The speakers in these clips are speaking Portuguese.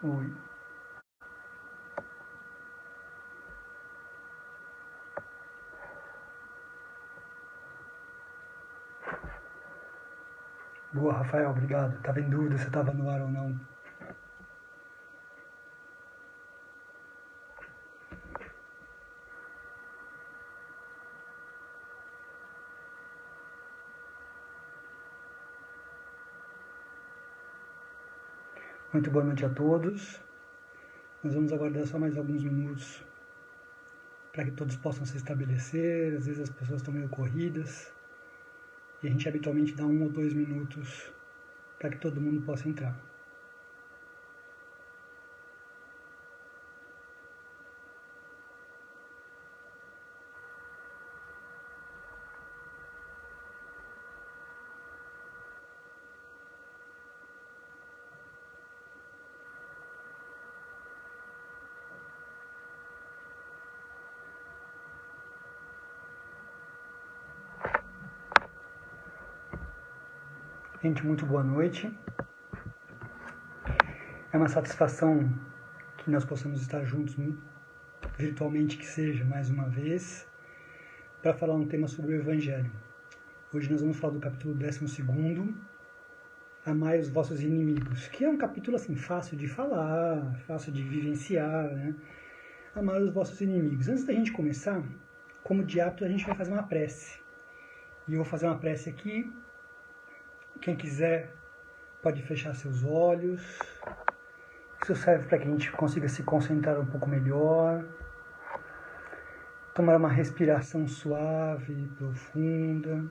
Oi. Boa, Rafael, obrigado. Estava em dúvida se estava no ar ou não. Muito boa noite a todos. Nós vamos aguardar só mais alguns minutos para que todos possam se estabelecer. Às vezes as pessoas estão meio corridas e a gente habitualmente dá 1 ou 2 minutos para que todo mundo possa entrar. Gente, muito boa noite. É uma satisfação que nós possamos estar juntos, virtualmente que seja, mais uma vez, para falar um tema sobre o Evangelho. Hoje nós vamos falar do capítulo 12, Amai os vossos inimigos, que é um capítulo assim fácil de falar, fácil de vivenciar, né? Amai os vossos inimigos. Antes da gente começar, como de hábito, a gente vai fazer uma prece. E eu vou fazer uma prece aqui. Quem quiser pode fechar seus olhos. Isso serve para que a gente consiga se concentrar um pouco melhor. Tomar uma respiração suave, profunda.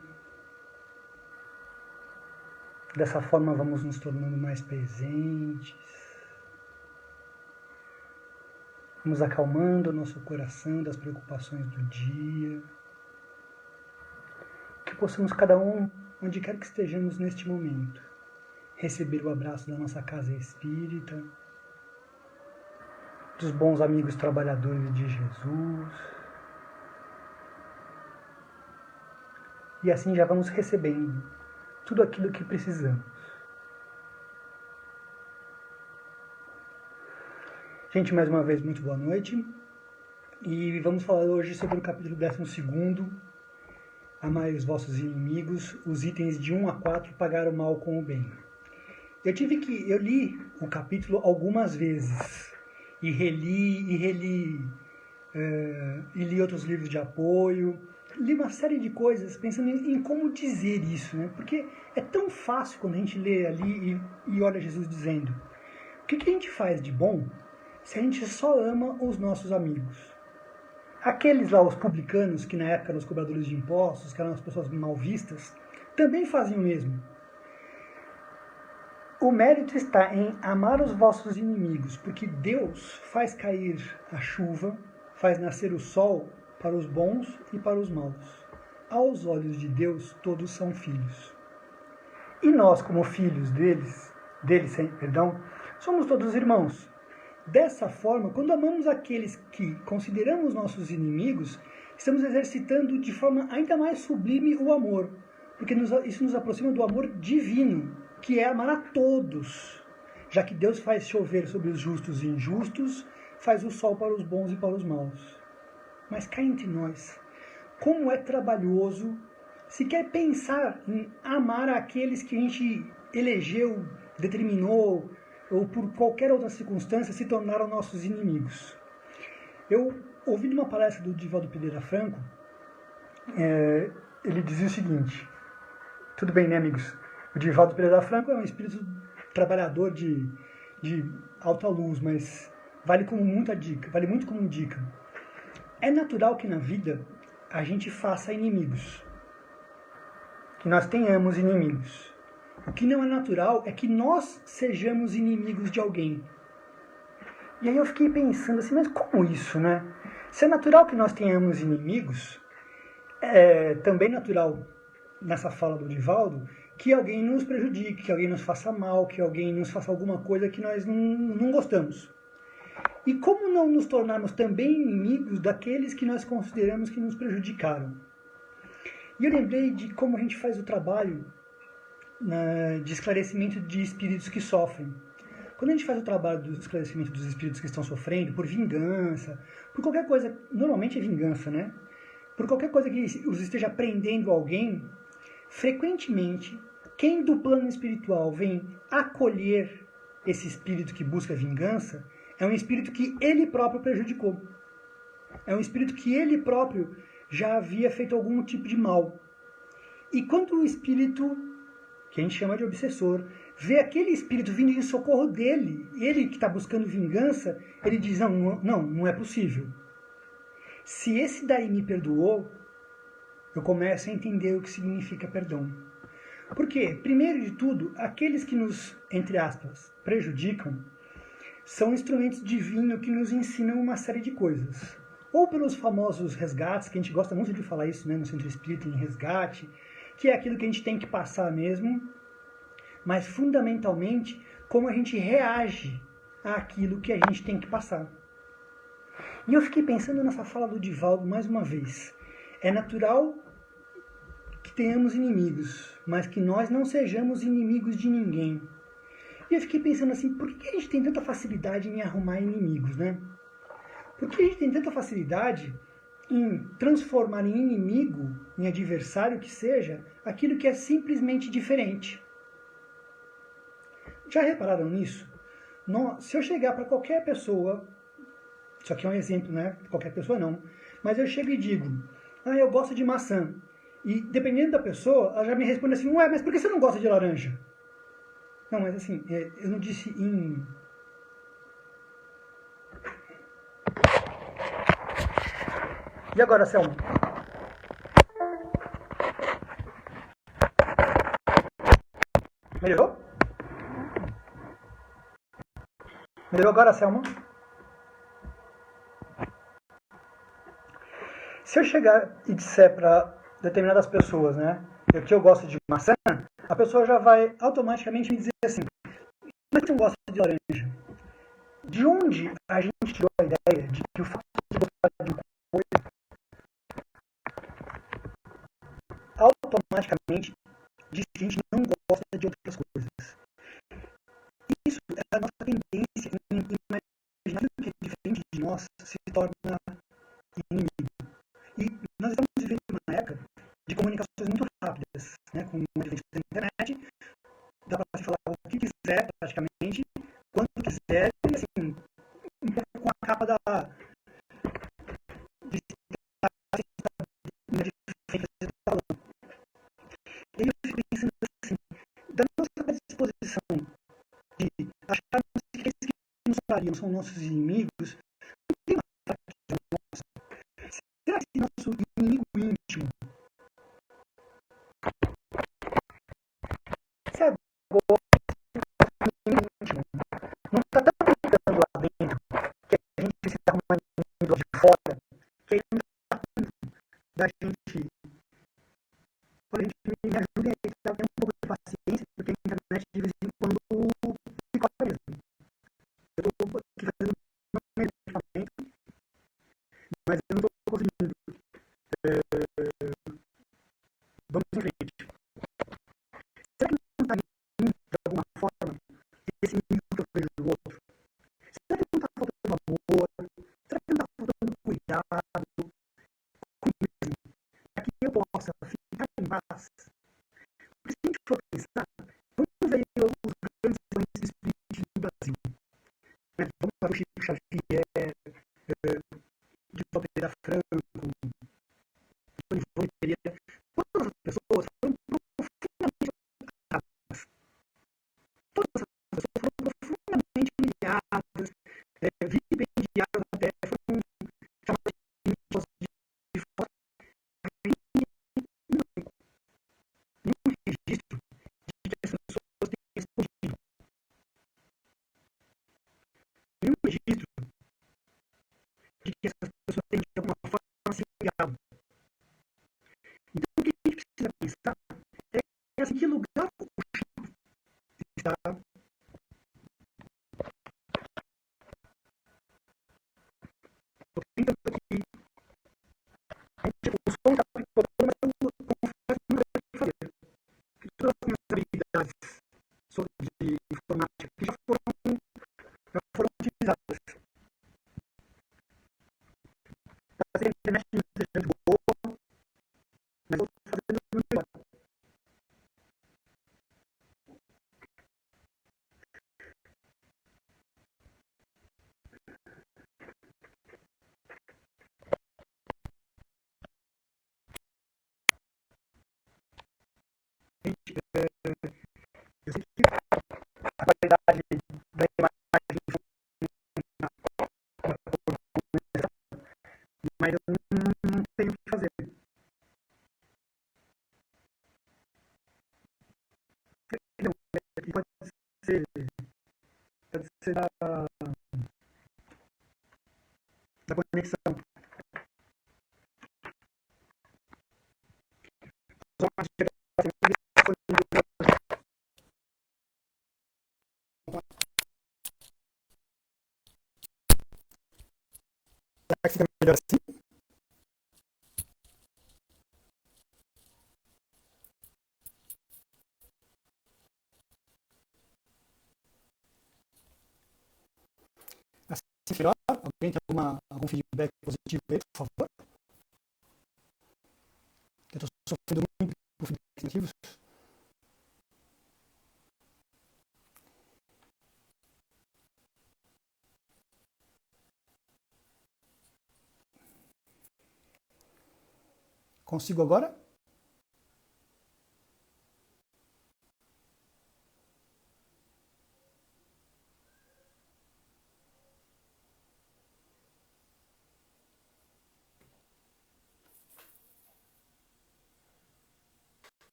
Dessa forma vamos nos tornando mais presentes. Vamos acalmando o nosso coração das preocupações do dia. Que possamos cada um, onde quer que estejamos neste momento, receber o abraço da nossa casa espírita, dos bons amigos trabalhadores de Jesus. E assim já vamos recebendo tudo aquilo que precisamos. Gente, mais uma vez, muito boa noite. E vamos falar hoje sobre o capítulo 12, Amai os vossos inimigos, os itens de 1 a 4, pagar o mal com o bem. Eu li o capítulo algumas vezes, e reli, e li outros livros de apoio, li uma série de coisas pensando em como dizer isso, né? Porque é tão fácil quando a gente lê ali e olha Jesus dizendo: o que a gente faz de bom se a gente só ama os nossos amigos? Aqueles lá, os publicanos, que na época eram os cobradores de impostos, que eram as pessoas mal vistas, também faziam o mesmo. O mérito está em amar os vossos inimigos, porque Deus faz cair a chuva, faz nascer o sol para os bons e para os maus. Aos olhos de Deus, todos são filhos. E nós, como filhos deles, somos todos irmãos. Dessa forma, quando amamos aqueles que consideramos nossos inimigos, estamos exercitando de forma ainda mais sublime o amor, porque isso nos aproxima do amor divino, que é amar a todos, já que Deus faz chover sobre os justos e injustos, faz o sol para os bons e para os maus. Mas cá entre nós, como é trabalhoso se quer pensar em amar aqueles que a gente elegeu, determinou, ou por qualquer outra circunstância se tornaram nossos inimigos. Eu ouvi numa palestra do Divaldo Pereira Franco, ele dizia o seguinte: tudo bem, né, amigos? O Divaldo Pereira Franco é um espírito trabalhador de alta luz, mas vale muito como dica. É natural que na vida a gente faça inimigos, que nós tenhamos inimigos. O que não é natural é que nós sejamos inimigos de alguém. E aí eu fiquei pensando assim, mas como isso, né? Se é natural que nós tenhamos inimigos, é também natural, nessa fala do Divaldo, que alguém nos prejudique, que alguém nos faça mal, que alguém nos faça alguma coisa que nós não gostamos. E como não nos tornarmos também inimigos daqueles que nós consideramos que nos prejudicaram? E eu lembrei de como a gente faz o trabalho de esclarecimento de espíritos que sofrem. Quando a gente faz o trabalho do esclarecimento dos espíritos que estão sofrendo por vingança, por qualquer coisa, normalmente é vingança, né? Por qualquer coisa que os esteja prendendo alguém, frequentemente, quem do plano espiritual vem acolher esse espírito que busca vingança, é um espírito que ele próprio prejudicou. É um espírito que ele próprio já havia feito algum tipo de mal. E quando o espírito, que a gente chama de obsessor, vê aquele espírito vindo em socorro dele, ele que está buscando vingança, ele diz, não é possível. Se esse daí me perdoou, eu começo a entender o que significa perdão. Porque, primeiro de tudo, aqueles que nos, entre aspas, prejudicam, são instrumentos divinos que nos ensinam uma série de coisas. Ou pelos famosos resgates, que a gente gosta muito de falar isso, né, no Centro Espírita, em resgate, que é aquilo que a gente tem que passar mesmo, mas fundamentalmente como a gente reage àquilo que a gente tem que passar. E eu fiquei pensando nessa fala do Divaldo mais uma vez. É natural que tenhamos inimigos, mas que nós não sejamos inimigos de ninguém. E eu fiquei pensando assim, por que a gente tem tanta facilidade em arrumar inimigos, né? Por que a gente tem tanta facilidade em transformar em inimigo, em adversário que seja, aquilo que é simplesmente diferente? Já repararam nisso? Se eu chegar para qualquer pessoa, isso aqui é um exemplo, né? Qualquer pessoa não, mas eu chego e digo, eu gosto de maçã. E dependendo da pessoa, ela já me responde assim, ué, mas por que você não gosta de laranja? Não, mas assim, eu não disse em... E agora, Selma? Melhorou? Melhorou agora, Selma? Se eu chegar e disser para determinadas pessoas, né, que eu gosto de maçã, a pessoa já vai automaticamente me dizer assim, mas você não gosta de laranja? De onde a gente tirou a ideia de que o fato de gostar de uma coisa automaticamente diz que a gente não gosta de outras coisas? Isso é a nossa tendência em imaginar que é diferente de nós se torna inimigo. E nós estamos vivendo uma época de comunicações muito rápidas, né? Com o advento da internet, dá para se falar o que quiser, praticamente, quando quiser, e assim, um pouco com a capa da e eu fico pensando assim, da nossa predisposição de acharmos que aqueles que nos fariam são nossos inimigos, não tem uma fraqueza nossa. Será que nosso inimigo íntimo, se agora inimigo íntimo não está tão gritando lá dentro que a gente precisa arrumar inimigo de fora, que ele não está tanto da gente. Olha, me ajudem aí, tá? Tem um pouco de paciência, porque a internet de vez em quando fica mesmo. Eu estou aqui fazendo um medicamento, mas eu não estou conseguindo. Vamos em frente. Será que não está vindo, de alguma forma, esse inimigo que eu vejo do outro? Será que não está faltando amor? Será que não está faltando cuidado comigo mesmo? Para que eu possa ficar em paz? Porque se a gente for pensar, vamos ver os grandes expoentes espíritos do Brasil. Vamos para o Chico Xavier, de Pereira Franco, de Ivone Pereira. Todas as pessoas foram profundamente atacadas. Todas as pessoas foram profundamente humilhadas, vilipendiadas até, foram chamadas de pessoas de fora. Nenhum registro de que essas pessoas têm respondido. Nenhum registro de que essas pessoas têm, de alguma forma, se ligado. Então, o que a gente precisa pensar é assim, que lugar o Chico está. Estou tentando aqui. O som está picotando, mas eu confesso que não sei o que fazer. Todas as minhas habilidades de informática que já foram internet não seja muito boa, mas eu estou fazendo o meu melhor. Eu sei que a qualidade da imagem mas eu não tenho o que fazer. Não, ser, pode ser da conexão. Será que fica melhor assim? Assim melhor? Alguém tem algum feedback positivo aí, por favor? Eu estou sofrendo muito por feedbacks negativos. Consigo agora?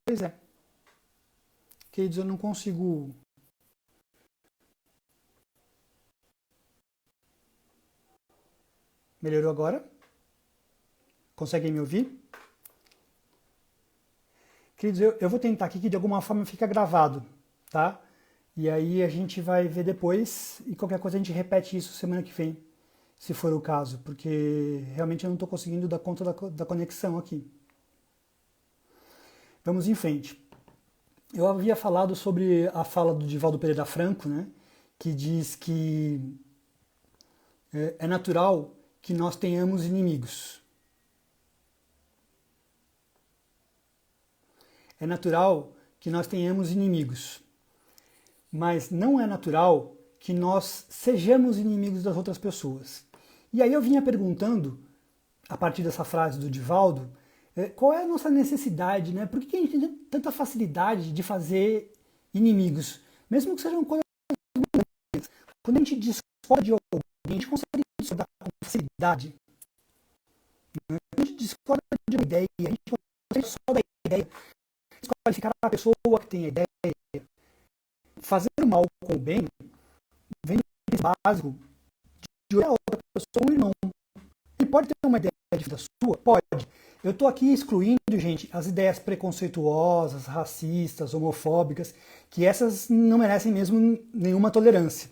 Pois é. Queridos, eu não consigo. Melhorou agora? Conseguem me ouvir? Queridos, eu vou tentar aqui que de alguma forma fica gravado, tá? E aí a gente vai ver depois e qualquer coisa a gente repete isso semana que vem, se for o caso, porque realmente eu não estou conseguindo dar conta da conexão aqui. Vamos em frente. Eu havia falado sobre a fala do Divaldo Pereira Franco, né? Que diz que é natural que nós tenhamos inimigos. É natural que nós tenhamos inimigos. Mas não é natural que nós sejamos inimigos das outras pessoas. E aí eu vinha perguntando, a partir dessa frase do Divaldo, qual é a nossa necessidade, né? Por que a gente tem tanta facilidade de fazer inimigos? Mesmo que sejam coisas ruins. Quando a gente discorda de alguém, a gente consegue discordar com facilidade. Né? Quando a gente discorda de uma ideia, a gente consegue só da ideia, desqualificar a pessoa que tem a ideia. Fazer o mal com o bem vem do básico de olhar a outra pessoa um irmão. Ele pode ter uma ideia da sua? Pode. Eu estou aqui excluindo, gente, as ideias preconceituosas, racistas, homofóbicas, que essas não merecem mesmo nenhuma tolerância.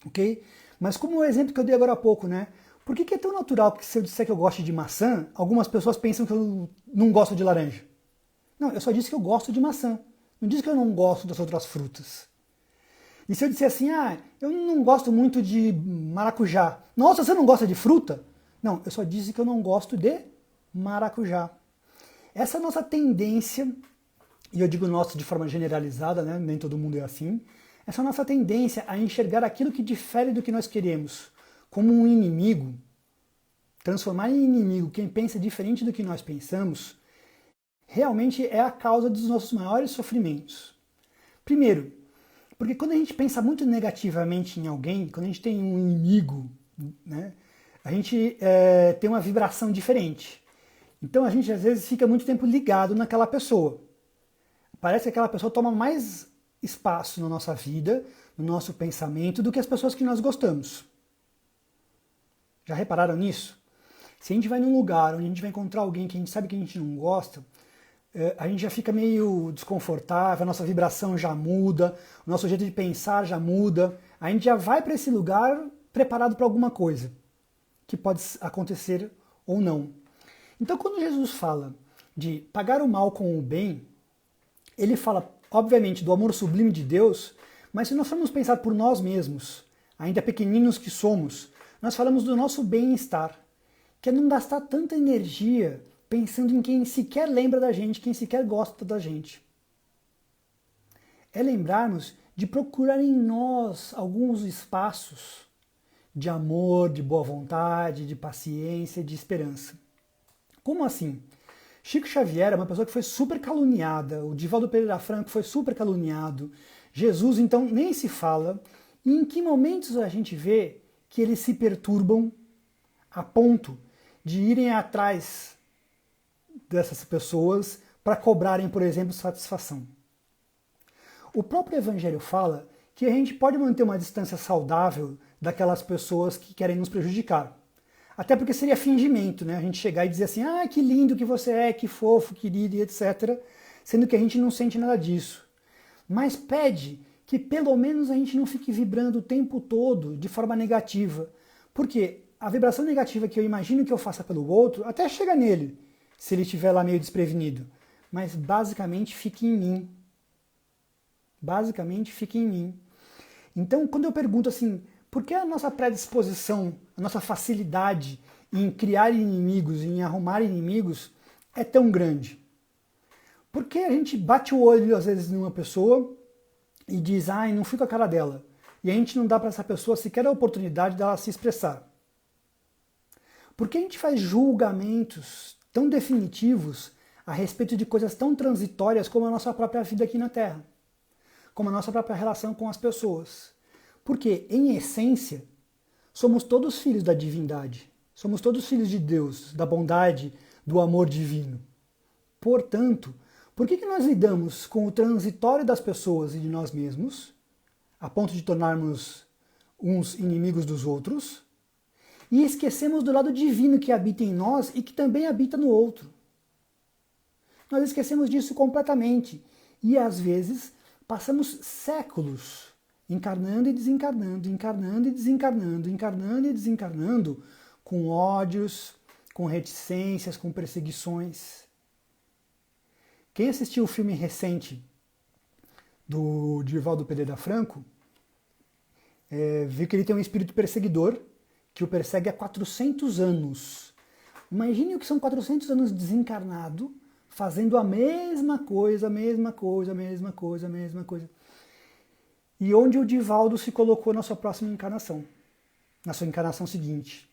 Ok? Mas como o exemplo que eu dei agora há pouco, né? Por que é tão natural que se eu disser que eu gosto de maçã, algumas pessoas pensam que eu não gosto de laranja? Não, eu só disse que eu gosto de maçã. Não disse que eu não gosto das outras frutas. E se eu disser assim, eu não gosto muito de maracujá. Nossa, você não gosta de fruta? Não, eu só disse que eu não gosto de maracujá. Essa nossa tendência, e eu digo nossa de forma generalizada, né? Nem todo mundo é assim, essa nossa tendência a enxergar aquilo que difere do que nós queremos como um inimigo, transformar em inimigo quem pensa diferente do que nós pensamos, realmente é a causa dos nossos maiores sofrimentos. Primeiro, porque quando a gente pensa muito negativamente em alguém, quando a gente tem um inimigo, né, a gente tem uma vibração diferente. Então a gente às vezes fica muito tempo ligado naquela pessoa. Parece que aquela pessoa toma mais espaço na nossa vida, no nosso pensamento, do que as pessoas que nós gostamos. Já repararam nisso? Se a gente vai num lugar onde a gente vai encontrar alguém que a gente sabe que a gente não gosta, a gente já fica meio desconfortável, a nossa vibração já muda, o nosso jeito de pensar já muda, a gente já vai para esse lugar preparado para alguma coisa, que pode acontecer ou não. Então quando Jesus fala de pagar o mal com o bem, ele fala, obviamente, do amor sublime de Deus, mas se nós formos pensar por nós mesmos, ainda pequeninos que somos, Nós falamos do nosso bem-estar, que é não gastar tanta energia pensando em quem sequer lembra da gente, quem sequer gosta da gente. É lembrarmos de procurar em nós alguns espaços de amor, de boa vontade, de paciência, de esperança. Como assim? Chico Xavier é uma pessoa que foi super caluniada, o Divaldo Pereira Franco foi super caluniado, Jesus então nem se fala, e em que momentos a gente vê que eles se perturbam a ponto de irem atrás dessas pessoas para cobrarem, por exemplo, satisfação. O próprio Evangelho fala que a gente pode manter uma distância saudável daquelas pessoas que querem nos prejudicar. Até porque seria fingimento, né? A gente chegar e dizer assim, ah, que lindo que você é, que fofo, querido, e etc. Sendo que a gente não sente nada disso. Mas pede que pelo menos a gente não fique vibrando o tempo todo de forma negativa. Porque a vibração negativa que eu imagino que eu faça pelo outro, até chega nele, se ele estiver lá meio desprevenido. Mas basicamente fica em mim. Basicamente fica em mim. Então, quando eu pergunto assim, por que a nossa predisposição, a nossa facilidade em criar inimigos, em arrumar inimigos, é tão grande? Por que a gente bate o olho, às vezes, numa pessoa e diz, ai, não fui com a cara dela. E a gente não dá para essa pessoa sequer a oportunidade dela se expressar? Por que a gente faz julgamentos tão definitivos a respeito de coisas tão transitórias como a nossa própria vida aqui na Terra? Como a nossa própria relação com as pessoas? Porque, em essência, somos todos filhos da divindade. Somos todos filhos de Deus, da bondade, do amor divino. Portanto, por que nós lidamos com o transitório das pessoas e de nós mesmos, a ponto de tornarmos uns inimigos dos outros, e esquecemos do lado divino que habita em nós e que também habita no outro? Nós esquecemos disso completamente. E, às vezes, passamos séculos encarnando e desencarnando, encarnando e desencarnando, encarnando e desencarnando, com ódios, com reticências, com perseguições. Quem assistiu o filme recente do Divaldo Pereira Franco, viu que ele tem um espírito perseguidor que o persegue há 400 anos. Imagine o que são 400 anos desencarnado, fazendo a mesma coisa, a mesma coisa, a mesma coisa, a mesma coisa. E onde o Divaldo se colocou na sua próxima encarnação, na sua encarnação seguinte.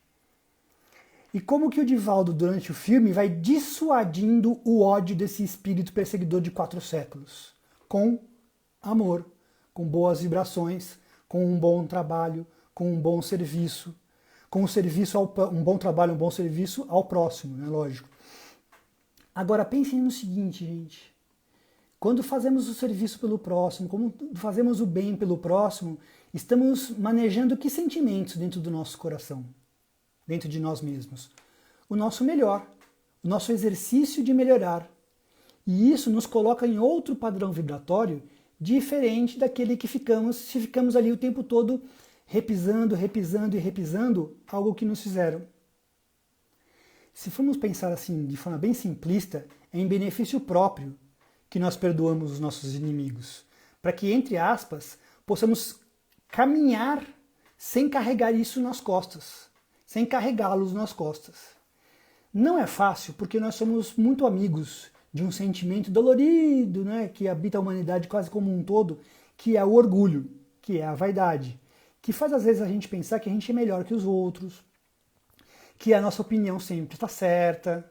E como que o Divaldo, durante o filme, vai dissuadindo o ódio desse espírito perseguidor de 4 séculos? Com amor, com boas vibrações, com um bom trabalho, com um bom serviço, com um bom trabalho, um bom serviço ao próximo, né? Lógico. Agora pensem no seguinte, gente. Quando fazemos o serviço pelo próximo, quando fazemos o bem pelo próximo, estamos manejando que sentimentos dentro do nosso coração, dentro de nós mesmos? O nosso melhor, o nosso exercício de melhorar. E isso nos coloca em outro padrão vibratório diferente daquele que ficamos, se ficamos ali o tempo todo repisando, repisando e repisando algo que nos fizeram. Se formos pensar assim, de forma bem simplista, é em benefício próprio que nós perdoamos os nossos inimigos, para que, entre aspas, possamos caminhar sem carregar isso nas costas, sem carregá-los nas costas. Não é fácil, porque nós somos muito amigos de um sentimento dolorido, né, que habita a humanidade quase como um todo, que é o orgulho, que é a vaidade, que faz às vezes a gente pensar que a gente é melhor que os outros, que a nossa opinião sempre está certa.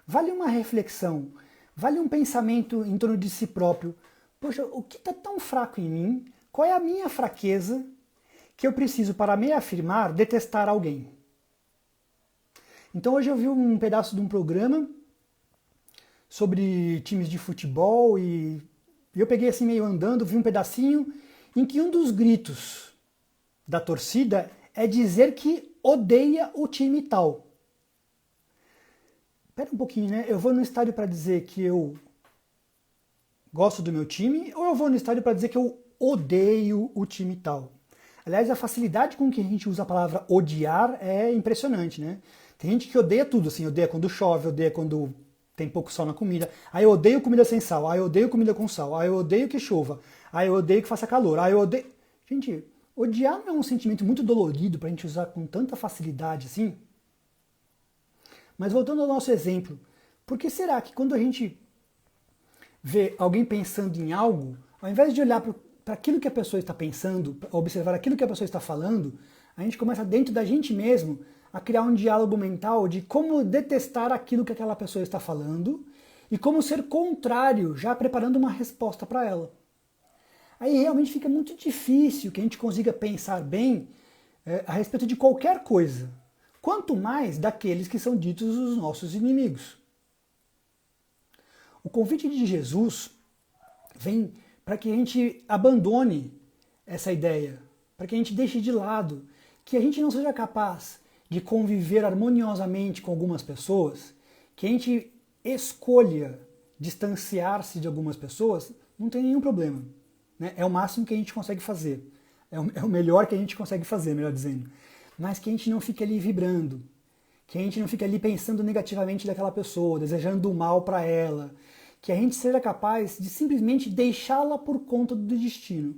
Vale uma reflexão, vale um pensamento em torno de si próprio. Poxa, o que está tão fraco em mim? Qual é a minha fraqueza que eu preciso, para me afirmar, detestar alguém? Então hoje eu vi um pedaço de um programa sobre times de futebol e eu peguei assim meio andando, vi um pedacinho em que um dos gritos da torcida é dizer que odeia o time tal. Espera um pouquinho, né? Eu vou no estádio para dizer que eu gosto do meu time ou eu vou no estádio para dizer que eu odeio o time tal? Aliás, a facilidade com que a gente usa a palavra odiar é impressionante, né? Tem gente que odeia tudo, assim, odeia quando chove, odeia quando tem pouco sal na comida. Aí eu odeio comida sem sal, aí eu odeio comida com sal, aí eu odeio que chova, aí eu odeio que faça calor, aí eu odeio... Gente, odiar não é um sentimento muito dolorido para a gente usar com tanta facilidade assim? Mas voltando ao nosso exemplo, por que será que quando a gente vê alguém pensando em algo, ao invés de olhar para aquilo que a pessoa está pensando, observar aquilo que a pessoa está falando, a gente começa dentro da gente mesmo a criar um diálogo mental de como detestar aquilo que aquela pessoa está falando e como ser contrário, já preparando uma resposta para ela. Aí realmente fica muito difícil que a gente consiga pensar bem a respeito de qualquer coisa, quanto mais daqueles que são ditos os nossos inimigos. O convite de Jesus vem para que a gente abandone essa ideia, para que a gente deixe de lado, que a gente não seja capaz de conviver harmoniosamente com algumas pessoas, que a gente escolha distanciar-se de algumas pessoas, não tem nenhum problema. Né? É o máximo que a gente consegue fazer. É o melhor que a gente consegue fazer, melhor dizendo. Mas que a gente não fique ali vibrando, que a gente não fique ali pensando negativamente daquela pessoa, desejando o mal para ela, que a gente seja capaz de simplesmente deixá-la por conta do destino.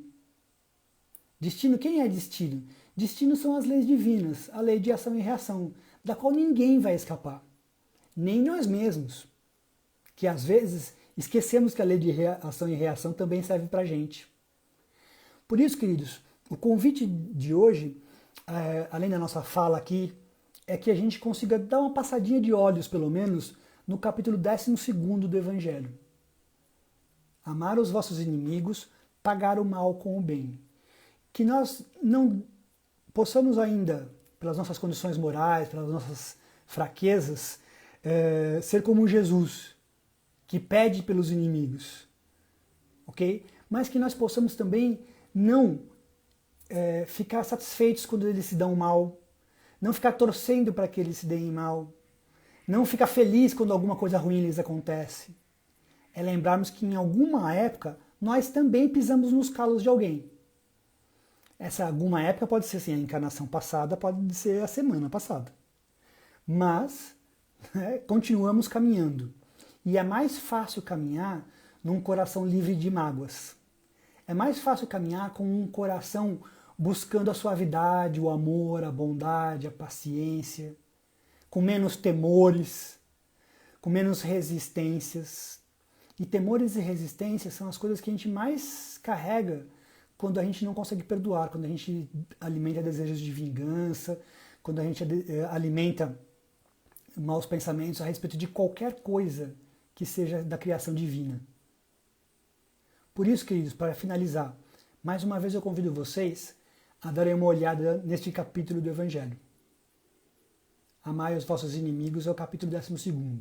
Destino, quem é destino? Destino são as leis divinas, a lei de ação e reação, da qual ninguém vai escapar, nem nós mesmos, que às vezes esquecemos que a lei de ação e reação também serve para a gente. Por isso, queridos, o convite de hoje, além da nossa fala aqui, é que a gente consiga dar uma passadinha de olhos, pelo menos, no capítulo 12º do Evangelho. Amar os vossos inimigos, pagar o mal com o bem. Que nós não possamos ainda, pelas nossas condições morais, pelas nossas fraquezas, ser como Jesus, que pede pelos inimigos, ok? Mas que nós possamos também não ficar satisfeitos quando eles se dão mal, não ficar torcendo para que eles se deem mal, não ficar feliz quando alguma coisa ruim lhes acontece. É lembrarmos que em alguma época nós também pisamos nos calos de alguém. Essa alguma época pode ser assim, a encarnação passada, pode ser a semana passada. Mas continuamos caminhando. E é mais fácil caminhar num coração livre de mágoas. É mais fácil caminhar com um coração buscando a suavidade, o amor, a bondade, a paciência, com menos temores, com menos resistências. E temores e resistências são as coisas que a gente mais carrega quando a gente não consegue perdoar, quando a gente alimenta desejos de vingança, quando a gente alimenta maus pensamentos a respeito de qualquer coisa que seja da criação divina. Por isso, queridos, para finalizar, mais uma vez eu convido vocês a darem uma olhada neste capítulo do Evangelho. Amai os vossos inimigos é o capítulo 12º.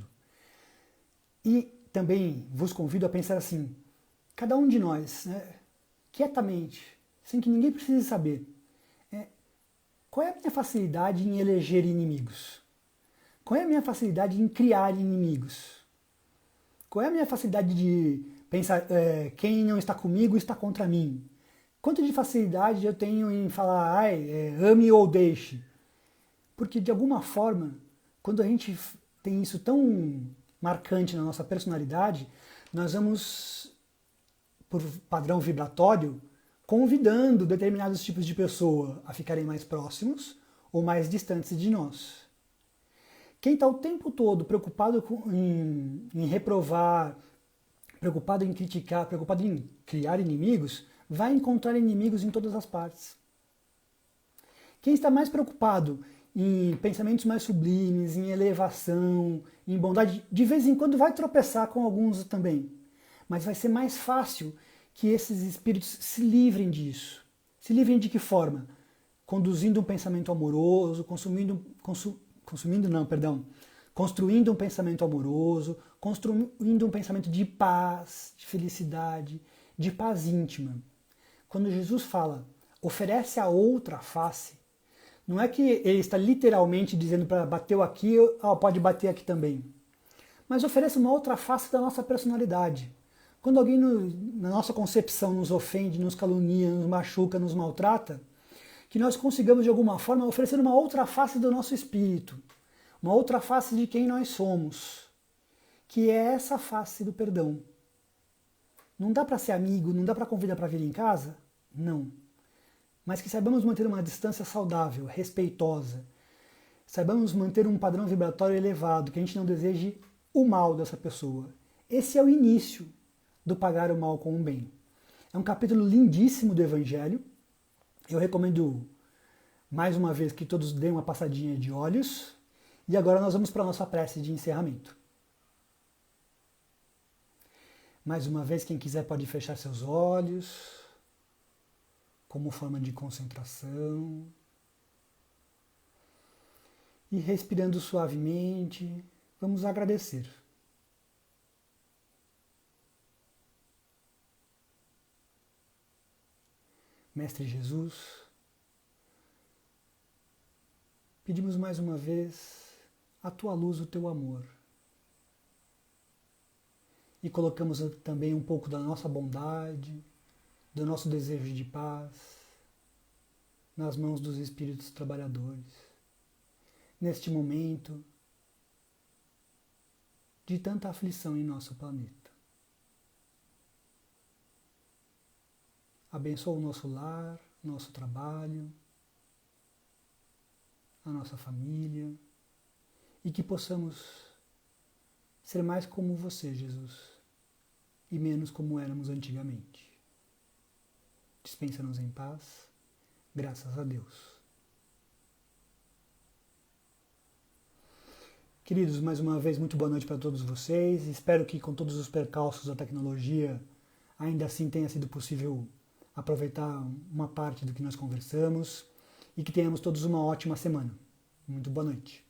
E também vos convido a pensar assim, cada um de nós, quietamente, sem que ninguém precise saber, qual é a minha facilidade em eleger inimigos? Qual é a minha facilidade em criar inimigos? Qual é a minha facilidade de pensar, quem não está comigo está contra mim? Quanto de facilidade eu tenho em falar, ame ou deixe? Porque de alguma forma, quando a gente tem isso tão marcante na nossa personalidade, nós vamos, por padrão vibratório, convidando determinados tipos de pessoa a ficarem mais próximos ou mais distantes de nós. Quem está o tempo todo preocupado em reprovar, preocupado em criticar, preocupado em criar inimigos, vai encontrar inimigos em todas as partes. Quem está mais preocupado em pensamentos mais sublimes, em elevação, em bondade, de vez em quando vai tropeçar com alguns também. Mas vai ser mais fácil que esses espíritos se livrem disso. Se livrem de que forma? Conduzindo um pensamento amoroso, construindo um pensamento amoroso, construindo um pensamento de paz, de felicidade, de paz íntima. Quando Jesus fala, oferece a outra face, não é que ele está literalmente dizendo para bateu aqui, pode bater aqui também. Mas oferece uma outra face da nossa personalidade. Quando alguém na nossa concepção nos ofende, nos calunia, nos machuca, nos maltrata, que nós consigamos de alguma forma oferecer uma outra face do nosso espírito, uma outra face de quem nós somos, que é essa face do perdão. Não dá para ser amigo, não dá para convidar para vir em casa? Não. mas que saibamos manter uma distância saudável, respeitosa, saibamos manter um padrão vibratório elevado, que a gente não deseje o mal dessa pessoa. Esse é o início do pagar o mal com o bem. É um capítulo lindíssimo do Evangelho. Eu recomendo, mais uma vez, que todos deem uma passadinha de olhos. E agora nós vamos para a nossa prece de encerramento. Mais uma vez, quem quiser pode fechar seus olhos, como forma de concentração. E respirando suavemente, vamos agradecer. Mestre Jesus, pedimos mais uma vez a tua luz, o teu amor. E colocamos também um pouco da nossa bondade, do nosso desejo de paz, nas mãos dos espíritos trabalhadores. Neste momento de tanta aflição em nosso planeta. Abençoa o nosso lar, nosso trabalho, a nossa família, e que possamos ser mais como você, Jesus, e menos como éramos antigamente. Dispensa-nos em paz, graças a Deus. Queridos, mais uma vez, muito boa noite para todos vocês. Espero que com todos os percalços da tecnologia, ainda assim tenha sido possível aproveitar uma parte do que nós conversamos e que tenhamos todos uma ótima semana. Muito boa noite.